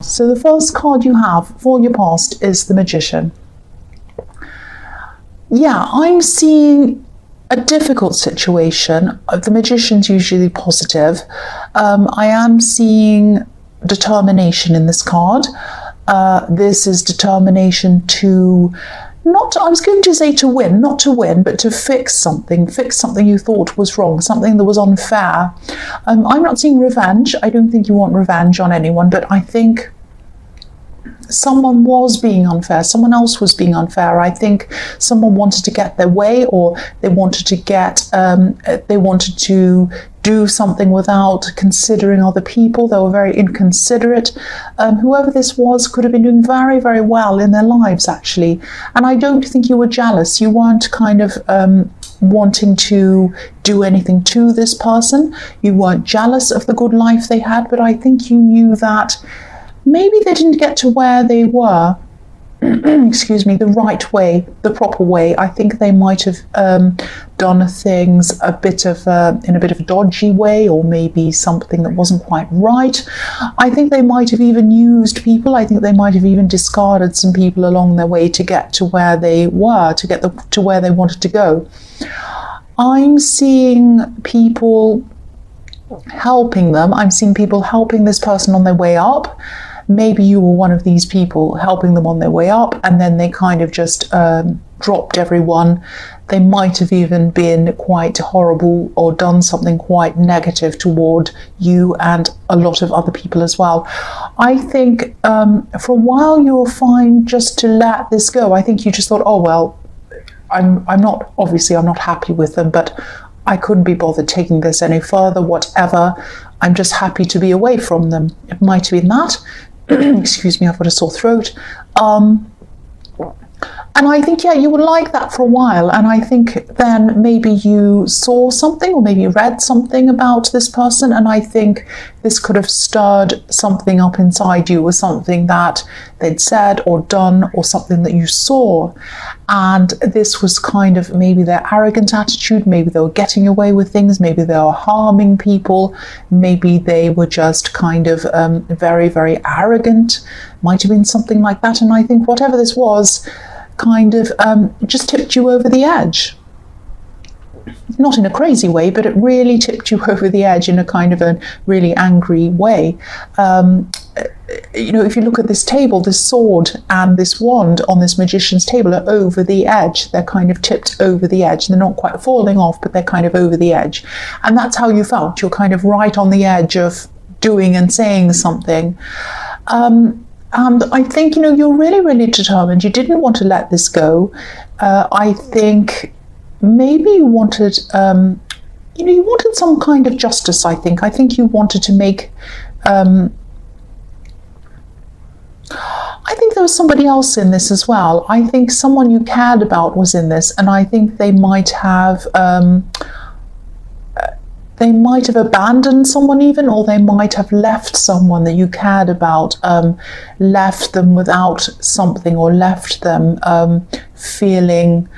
So the first card you have for your past is the Magician. Yeah, I'm seeing a difficult situation. The Magician's usually positive. I am seeing determination in this card. This is determination to not, I was going to say to win, not to win, but to fix something you thought was wrong, something that was unfair. I'm not seeing revenge. I don't think you want revenge on anyone, but I think someone was being unfair. Someone else was being unfair. I think someone wanted to get their way, or they wanted to do something without considering other people. They were very inconsiderate. Whoever this was could have been doing very, very well in their lives, actually. And I don't think you were jealous. You weren't kind of wanting to do anything to this person. You weren't jealous of the good life they had, but I think you knew that maybe they didn't get to where they were, excuse me, the right way, the proper way. I think they might have done things in a bit of a dodgy way, or maybe something that wasn't quite right. I think they might have even used people. I think they might have even discarded some people along their way to get to where they were, to where they wanted to go. I'm seeing people helping them. I'm seeing people helping this person on their way up. Maybe you were one of these people helping them on their way up, and then they kind of just dropped everyone. They might have even been quite horrible or done something quite negative toward you and a lot of other people as well. I think for a while you were fine just to let this go. I think you just thought, oh well, I'm not happy with them, but I couldn't be bothered taking this any further, whatever. I'm just happy to be away from them. It might have been that. Excuse me, I've got a sore throat. And I think, yeah, you were like that for a while. And I think then maybe you saw something, or maybe you read something about this person. And I think this could have stirred something up inside you, or something that they'd said or done, or something that you saw. And this was kind of maybe their arrogant attitude. Maybe they were getting away with things. Maybe they were harming people. Maybe they were just kind of very, very arrogant. Might have been something like that. And I think whatever this was, kind of just tipped you over the edge. Not in a crazy way, but it really tipped you over the edge in a kind of a really angry way. You know, if you look at this table, this sword and this wand on this Magician's table are over the edge. They're kind of tipped over the edge. They're not quite falling off, but they're kind of over the edge. And that's how you felt. You're kind of right on the edge of doing and saying something. And I think, you know, you're really, really determined. You didn't want to let this go. I think maybe you wanted, you wanted some kind of justice, I think. I think you wanted to make, I think there was somebody else in this as well. I think someone you cared about was in this, and I think they might have abandoned someone even, or they might have left someone that you cared about, left them without something, or left them feeling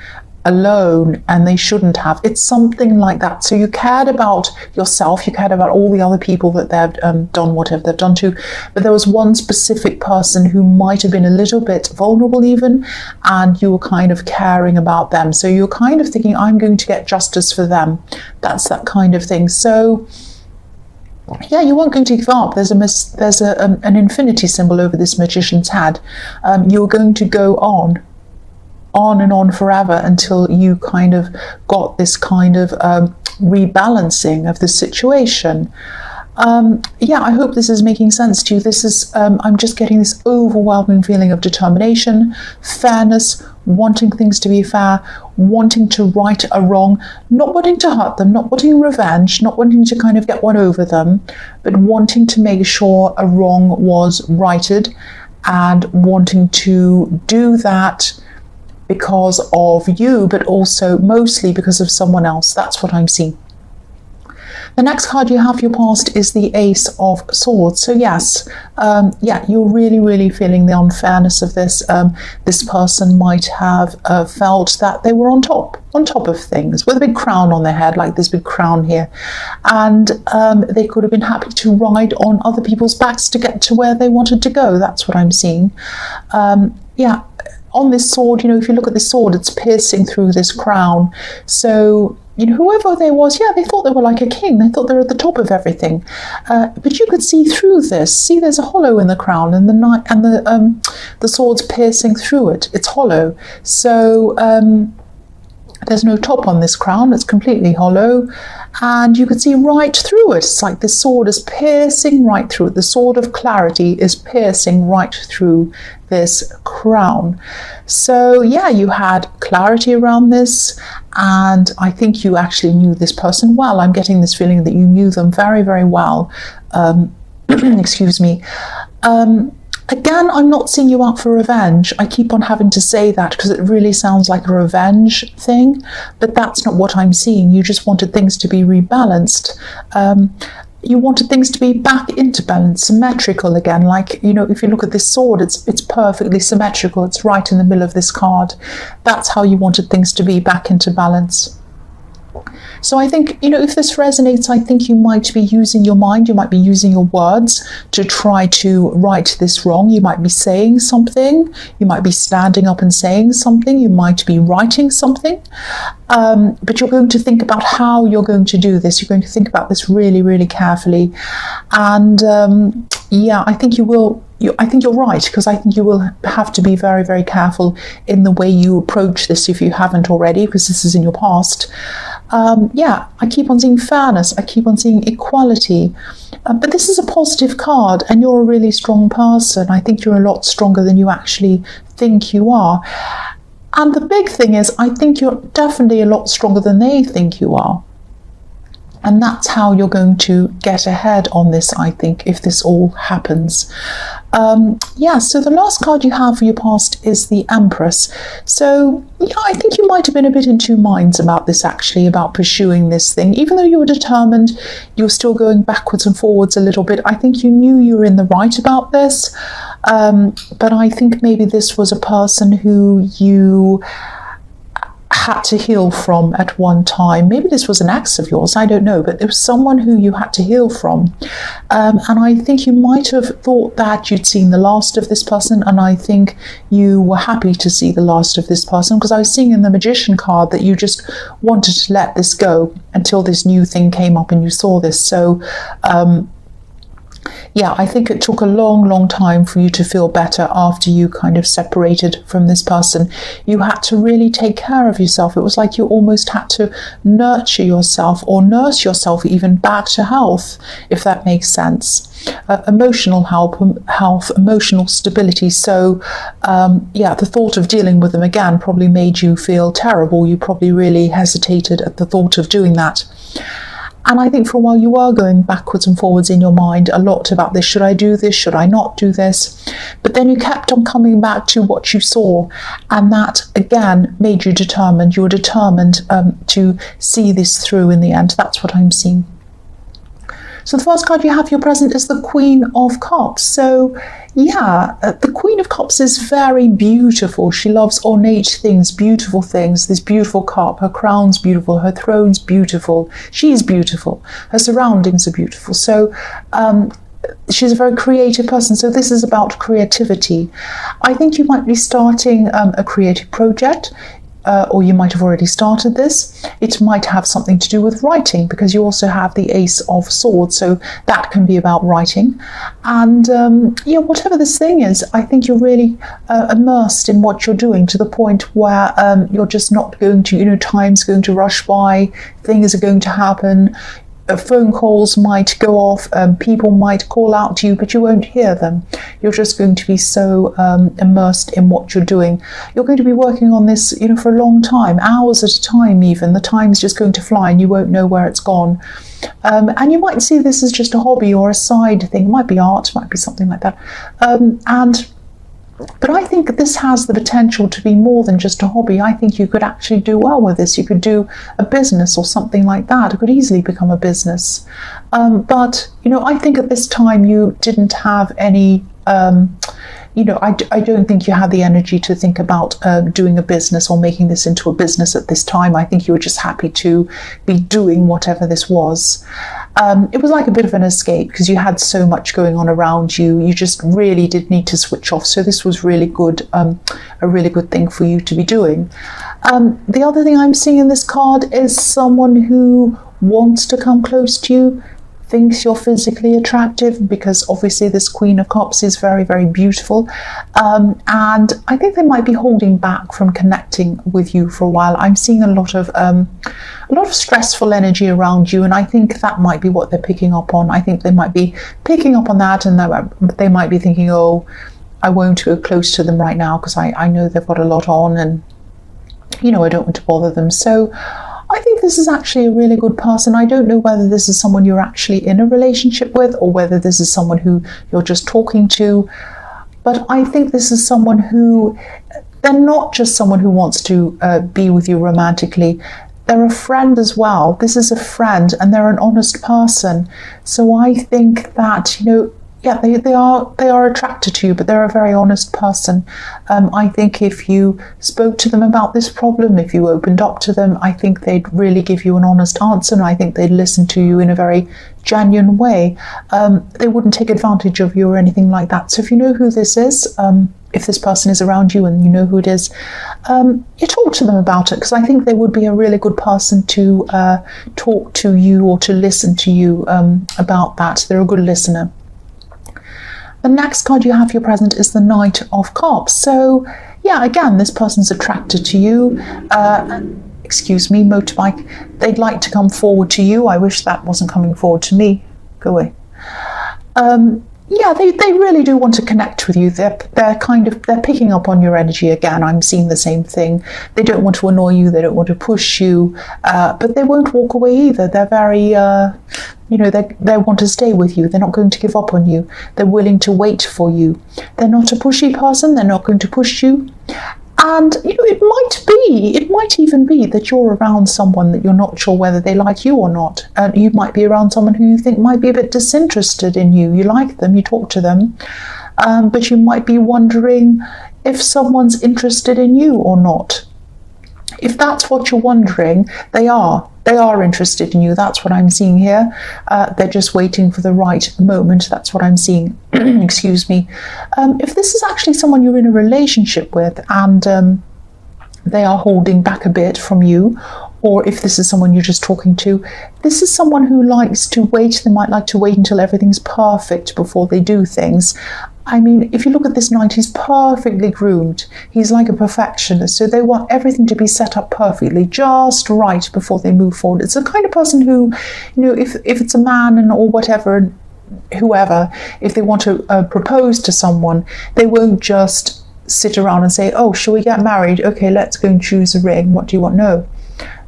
alone, and they shouldn't have. It's something like that. So you cared about yourself, you cared about all the other people that they've done whatever they've done to, but there was one specific person who might have been a little bit vulnerable even, and you were kind of caring about them. So you're kind of thinking, I'm going to get justice for them. That's that kind of thing. So yeah, you weren't going to give up. There's an infinity symbol over this Magician's head. You're going to go on and on forever until you kind of got this kind of rebalancing of the situation. Yeah, I hope this is making sense to you. This is, I'm just getting this overwhelming feeling of determination, fairness, wanting things to be fair, wanting to right a wrong, not wanting to hurt them, not wanting revenge, not wanting to kind of get one over them, but wanting to make sure a wrong was righted, and wanting to do that because of you, but also mostly because of someone else. That's what I'm seeing. The next card you have for your past is the Ace of Swords. So yes, you're really feeling the unfairness of this. This person might have felt that they were on top of things, with a big crown on their head, like this big crown here, and they could have been happy to ride on other people's backs to get to where they wanted to go. That's what I'm seeing. On this sword, if you look at this sword, it's piercing through this crown. So whoever they was, they thought they were like a king. They thought they were at the top of everything. But you could see through this. See, there's a hollow in the crown, and the sword's piercing through it. It's hollow. So there's no top on this crown. It's completely hollow, and you can see right through it. It's like this sword is piercing right through it. The sword of clarity is piercing right through this crown. So you had clarity around this, and I think you actually knew this person well. I'm getting this feeling that you knew them very well. Excuse me. Again, I'm not seeing you out for revenge. I keep on having to say that because it really sounds like a revenge thing, but that's not what I'm seeing. You just wanted things to be rebalanced. You wanted things to be back into balance, symmetrical again. Like, if you look at this sword, it's perfectly symmetrical. It's right in the middle of this card. That's how you wanted things to be back into balance. So I think, if this resonates, I think you might be using your mind, you might be using your words to try to right this wrong. You might be saying something, you might be standing up and saying something, you might be writing something, but you're going to think about how you're going to do this. You're going to think about this really carefully. And I think you will. I think you're right, because I think you will have to be very careful in the way you approach this if you haven't already, because this is in your past. I keep on seeing fairness, I keep on seeing equality, but this is a positive card, and you're a really strong person. I think you're a lot stronger than you actually think you are. And the big thing is, I think you're definitely a lot stronger than they think you are. And that's how you're going to get ahead on this, I think, if this all happens. So the last card you have for your past is the Empress. So, I think you might have been a bit in two minds about this, actually, about pursuing this thing. Even though you were determined, you were still going backwards and forwards a little bit. I think you knew you were in the right about this. But I think maybe this was a person who you had to heal from at one time. Maybe this was an ex of yours, I don't know, but there was someone who you had to heal from. And I think you might have thought that you'd seen the last of this person, and I think you were happy to see the last of this person, because I was seeing in the Magician card that you just wanted to let this go until this new thing came up and you saw this. So I think it took a long time for you to feel better after you kind of separated from this person. You had to really take care of yourself. It was like you almost had to nurture yourself, or nurse yourself even back to health, if that makes sense. Emotional health, emotional stability. So the thought of dealing with them again probably made you feel terrible. You probably really hesitated at the thought of doing that. And I think for a while you were going backwards and forwards in your mind a lot about this. Should I do this? Should I not do this? But then you kept on coming back to what you saw. And that, again, made you determined. You were determined to see this through in the end. That's what I'm seeing. So the first card you have for your present is the Queen of Cups. So the Queen of Cups is very beautiful. She loves ornate things, beautiful things. This beautiful cup, her crown's beautiful, her throne's beautiful. She's beautiful. Her surroundings are beautiful. So she's a very creative person. So this is about creativity. I think you might be starting a creative project. Or you might have already started this. It might have something to do with writing, because you also have the Ace of Swords, so that can be about writing. And whatever this thing is, I think you're really immersed in what you're doing, to the point where you're just not going to, time's going to rush by, things are going to happen. Phone calls might go off, people might call out to you, but you won't hear them. You're just going to be so immersed in what you're doing. You're going to be working on this, for a long time, hours at a time even. The time's just going to fly and you won't know where it's gone. And you might see this as just a hobby or a side thing. It might be art, it might be something like that. And But I think this has the potential to be more than just a hobby. I think you could actually do well with this. You could do a business or something like that. It could easily become a business. But, I think at this time you didn't have any, I don't think you had the energy to think about doing a business or making this into a business at this time. I think you were just happy to be doing whatever this was. It was like a bit of an escape because you had so much going on around you. You just really did need to switch off. So this was really good, a really good thing for you to be doing. The other thing I'm seeing in this card is someone who wants to come close to you, thinks you're physically attractive, because obviously this Queen of Cups is very, very beautiful. And I think they might be holding back from connecting with you for a while. I'm seeing a lot of stressful energy around you, and I think that might be what they're picking up on. I think they might be picking up on that, and they might be thinking, oh, I won't go close to them right now because I know they've got a lot on, and I don't want to bother them. So I think this is actually a really good person. I don't know whether this is someone you're actually in a relationship with or whether this is someone who you're just talking to. But I think this is someone who, they're not just someone who wants to be with you romantically. They're a friend as well. This is a friend and they're an honest person. So I think that, they are attracted to you, but they're a very honest person. I think if you spoke to them about this problem, if you opened up to them, I think they'd really give you an honest answer, and I think they'd listen to you in a very genuine way. They wouldn't take advantage of you or anything like that. So if you know who this is, if this person is around you and you know who it is, you talk to them about it, because I think they would be a really good person to talk to you or to listen to you about that. They're a good listener. The next card you have for your present is the Knight of Cups. So, yeah, again, this person's attracted to you. Excuse me, motorbike. They'd like to come forward to you. I wish that wasn't coming forward to me. Go away. Yeah, they really do want to connect with you. They're picking up on your energy again. I'm seeing the same thing. They don't want to annoy you. They don't want to push you, but they won't walk away either. They're very, they want to stay with you. They're not going to give up on you. They're willing to wait for you. They're not a pushy person. They're not going to push you. And, it might even be that you're around someone that you're not sure whether they like you or not. You might be around someone who you think might be a bit disinterested in you. You like them, you talk to them, but you might be wondering if someone's interested in you or not. If that's what you're wondering, they are interested in you. That's what I'm seeing here. They're just waiting for the right moment. That's what I'm seeing. Excuse me. If this is actually someone you're in a relationship with and they are holding back a bit from you, or if this is someone you're just talking to, this is someone who likes to wait. They might like to wait until everything's perfect before they do things. I mean, if you look at this knight, he's perfectly groomed. He's like a perfectionist. So they want everything to be set up perfectly, just right before they move forward. It's the kind of person who, if it's a man or whatever, whoever, if they want to propose to someone, they won't just sit around and say, oh, shall we get married? Okay, let's go and choose a ring. What do you want? No.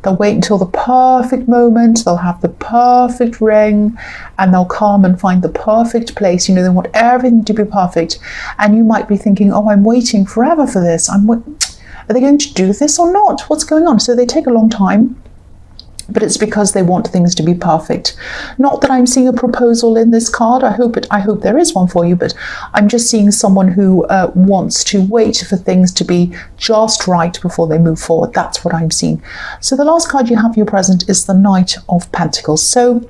They'll wait until the perfect moment, they'll have the perfect ring, and they'll come and find the perfect place. They want everything to be perfect. And you might be thinking, oh, I'm waiting forever for this. Are they going to do this or not? What's going on? So they take a long time. But it's because they want things to be perfect. Not that I'm seeing a proposal in this card. I hope there is one for you, but I'm just seeing someone who wants to wait for things to be just right before they move forward. That's what I'm seeing. So the last card you have for your present is the Knight of Pentacles. So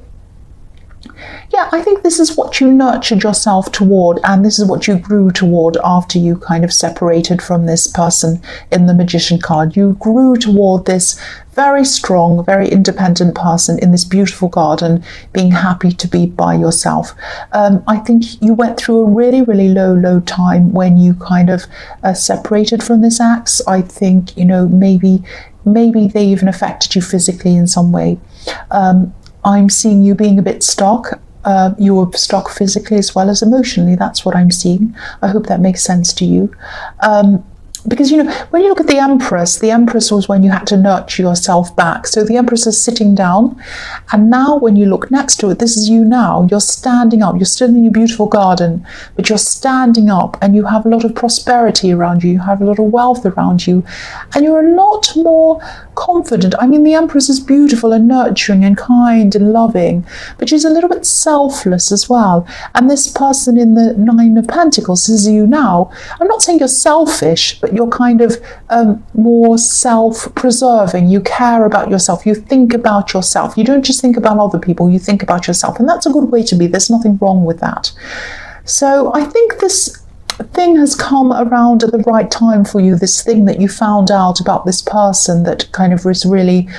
yeah, I think this is what you nurtured yourself toward, and this is what you grew toward after you kind of separated from this person in the Magician card. You grew toward this very strong, very independent person in this beautiful garden, being happy to be by yourself. I think you went through a really, really low time when you kind of separated from this ex. I think, maybe they even affected you physically in some way. I'm seeing you being a bit stuck. You were stuck physically as well as emotionally. That's what I'm seeing. I hope that makes sense to you. Because, when you look at the Empress was when you had to nurture yourself back. So the Empress is sitting down, and now when you look next to it, this is you now. You're standing up. You're still in your beautiful garden, but you're standing up, and you have a lot of prosperity around you. You have a lot of wealth around you, and you're a lot more confident. I mean, the Empress is beautiful and nurturing and kind and loving, but she's a little bit selfless as well. And this person in the Nine of Pentacles is you now. I'm not saying you're selfish, but you're kind of more self-preserving. You care about yourself. You think about yourself. You don't just think about other people. You think about yourself. And that's a good way to be. There's nothing wrong with that. So I think this thing has come around at the right time for you, this thing that you found out about this person that kind of was really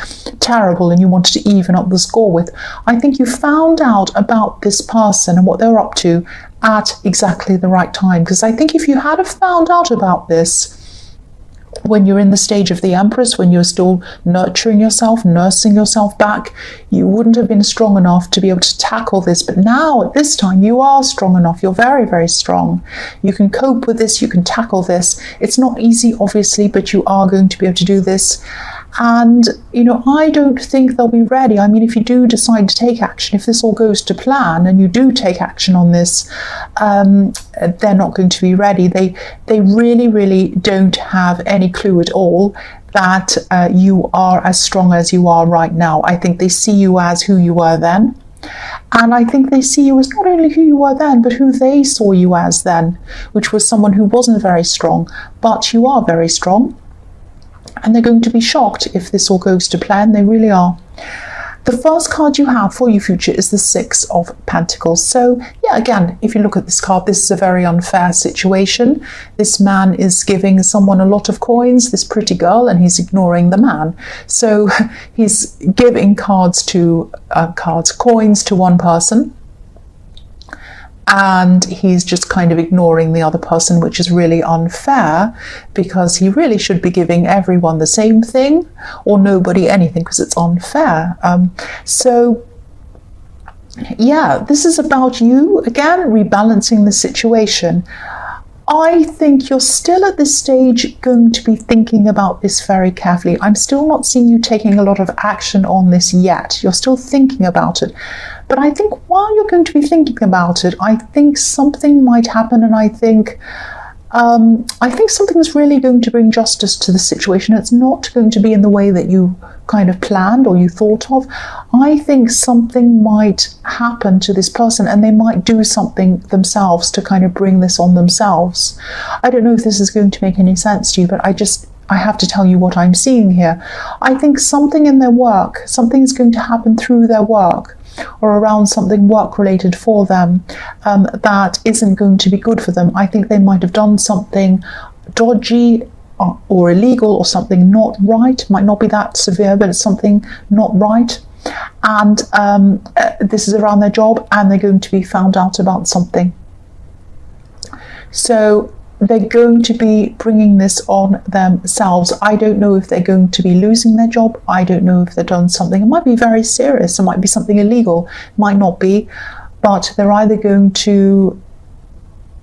terrible and you wanted to even up the score with. I think you found out about this person and what they're up to at exactly the right time. Because I think if you had found out about this when you're in the stage of the Empress, when you're still nurturing yourself, nursing yourself back, you wouldn't have been strong enough to be able to tackle this. But now, at this time, you are strong enough. You're very, very strong. You can cope with this. You can tackle this. It's not easy, obviously, but you are going to be able to do this. And, I don't think they'll be ready. I mean, if you do decide to take action, if this all goes to plan and you do take action on this, they're not going to be ready. They really, really don't have any clue at all that you are as strong as you are right now. I think they see you as who you were then. And I think they see you as not only who you were then, but who they saw you as then, which was someone who wasn't very strong, but you are very strong. And they're going to be shocked if this all goes to plan. They really are. The first card you have for your future is the Six of Pentacles. So, yeah, again, if you look at this card, this is a very unfair situation. This man is giving someone a lot of coins, this pretty girl, and he's ignoring the man. So he's giving coins to one person, and he's just kind of ignoring the other person, which is really unfair, because he really should be giving everyone the same thing or nobody anything, because it's unfair. So yeah, this is about you, again, rebalancing the situation. I think you're still at this stage going to be thinking about this very carefully. I'm still not seeing you taking a lot of action on this yet. You're still thinking about it. But I think while you're going to be thinking about it, I think something might happen, and I think something's really going to bring justice to the situation. It's not going to be in the way that you kind of planned or you thought of. I think something might happen to this person, and they might do something themselves to kind of bring this on themselves. I don't know if this is going to make any sense to you, but I have to tell you what I'm seeing here. I think something in their work, something is going to happen through their work or around something work related for them that isn't going to be good for them. I think they might have done something dodgy or illegal or something not right. Might not be that severe, but it's something not right. And this is around their job, and they're going to be found out about something. So they're going to be bringing this on themselves. I don't know if they're going to be losing their job. I don't know if they've done something. It might be very serious. It might be something illegal. It might not be. But they're either going to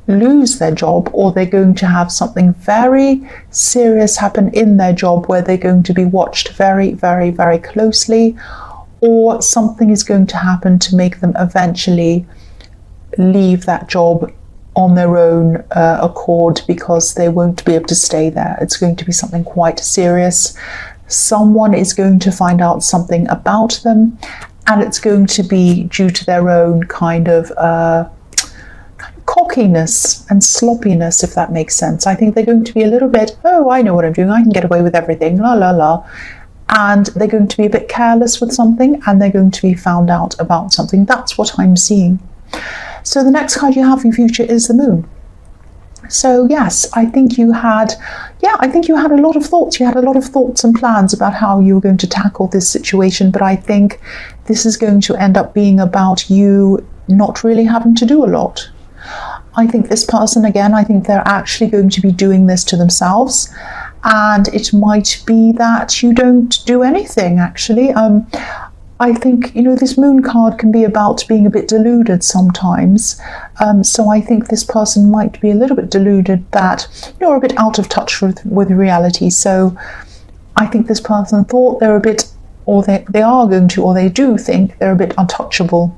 lose their job, or they're going to have something very serious happen in their job where they're going to be watched very, very, very closely, or something is going to happen to make them eventually leave that job on their own accord, because they won't be able to stay there. It's going to be something quite serious. Someone is going to find out something about them, and it's going to be due to their own kind of cockiness and sloppiness, if that makes sense. I think they're going to be a little bit, oh, I know what I'm doing, I can get away with everything, la la la. And they're going to be a bit careless with something, and they're going to be found out about something. That's what I'm seeing. So the next card you have in future is the Moon. So yes, I think you had a lot of thoughts. You had a lot of thoughts and plans about how you were going to tackle this situation, but I think this is going to end up being about you not really having to do a lot. I think this person, again, I think they're actually going to be doing this to themselves, and it might be that you don't do anything, actually. I think, this moon card can be about being a bit deluded sometimes. So I think this person might be a little bit deluded that, a bit out of touch with reality. So I think this person thought they're a bit, or they are going to, or they do think they're a bit untouchable,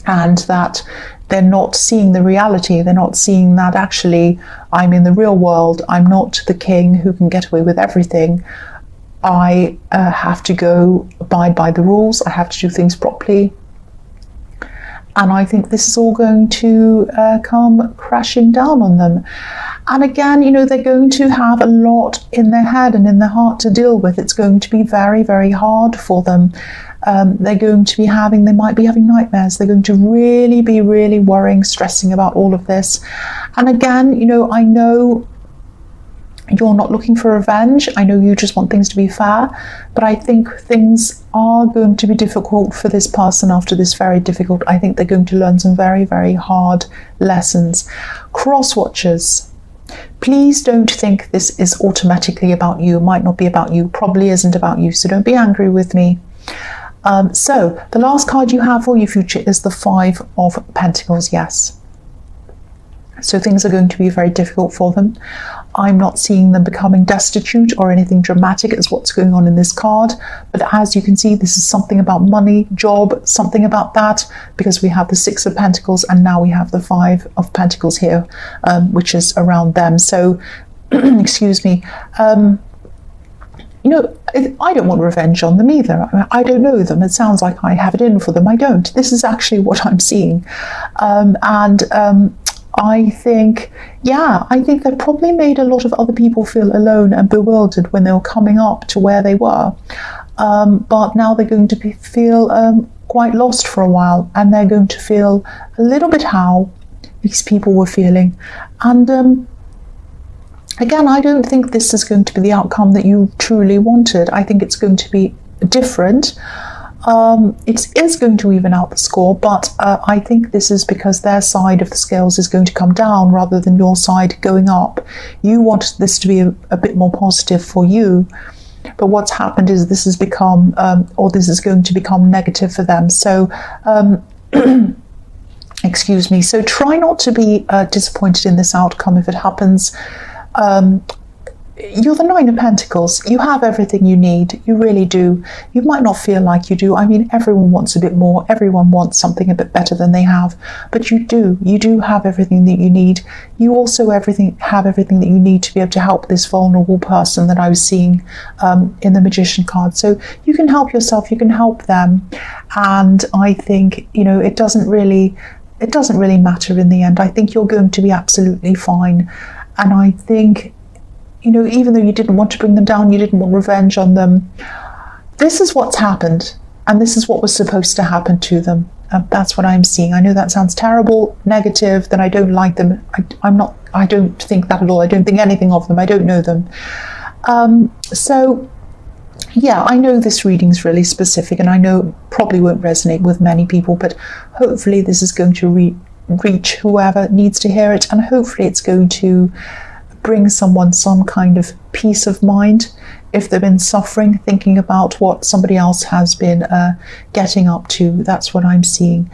and that they're not seeing the reality. They're not seeing that actually I'm in the real world. I'm not the king who can get away with everything. I have to go abide by the rules. I have to do things properly. And I think this is all going to come crashing down on them. And again, they're going to have a lot in their head and in their heart to deal with. It's going to be very, very hard for them. They're going to be they might be having nightmares. They're going to really be worrying, stressing about all of this. And again, I know you're not looking for revenge. I know you just want things to be fair, but I think things are going to be difficult for this person after this. Very difficult. I think they're going to learn some very, very hard lessons. Cross watchers, please don't think this is automatically about you. It might not be about you, probably isn't about you, so don't be angry with me. So the last card you have for your future is the Five of Pentacles. Yes. So things are going to be very difficult for them. I'm not seeing them becoming destitute or anything dramatic is what's going on in this card. But as you can see, this is something about money, job, something about that, because we have the Six of Pentacles and now we have the Five of Pentacles here, which is around them. So, excuse me, I don't want revenge on them either. I don't know them. It sounds like I have it in for them. I don't. This is actually what I'm seeing. I think they probably made a lot of other people feel alone and bewildered when they were coming up to where they were. But now they're going to feel quite lost for a while, and they're going to feel a little bit how these people were feeling. And again, I don't think this is going to be the outcome that you truly wanted. I think it's going to be different. It is going to even out the score, but I think this is because their side of the scales is going to come down rather than your side going up. You want this to be a bit more positive for you, but what's happened is this has become, or this is going to become negative for them. So, excuse me. So try not to be disappointed in this outcome if it happens. You're the Nine of Pentacles. You have everything you need. You really do. You might not feel like you do. I mean, everyone wants a bit more. Everyone wants something a bit better than they have. But you do. You do have everything that you need. You also have everything that you need to be able to help this vulnerable person that I was seeing in the Magician card. So you can help yourself. You can help them. And I think, it doesn't really matter in the end. I think you're going to be absolutely fine. And I think, even though you didn't want to bring them down, you didn't want revenge on them, this is what's happened, and this is what was supposed to happen to them. That's what I'm seeing. I know that sounds terrible, negative, that I don't like them. I don't think that at all. I don't think anything of them. I don't know them. So, yeah, I know this reading's really specific, and I know probably won't resonate with many people, but hopefully this is going to reach whoever needs to hear it, and hopefully it's going to bring someone some kind of peace of mind if they've been suffering, thinking about what somebody else has been getting up to. That's what I'm seeing.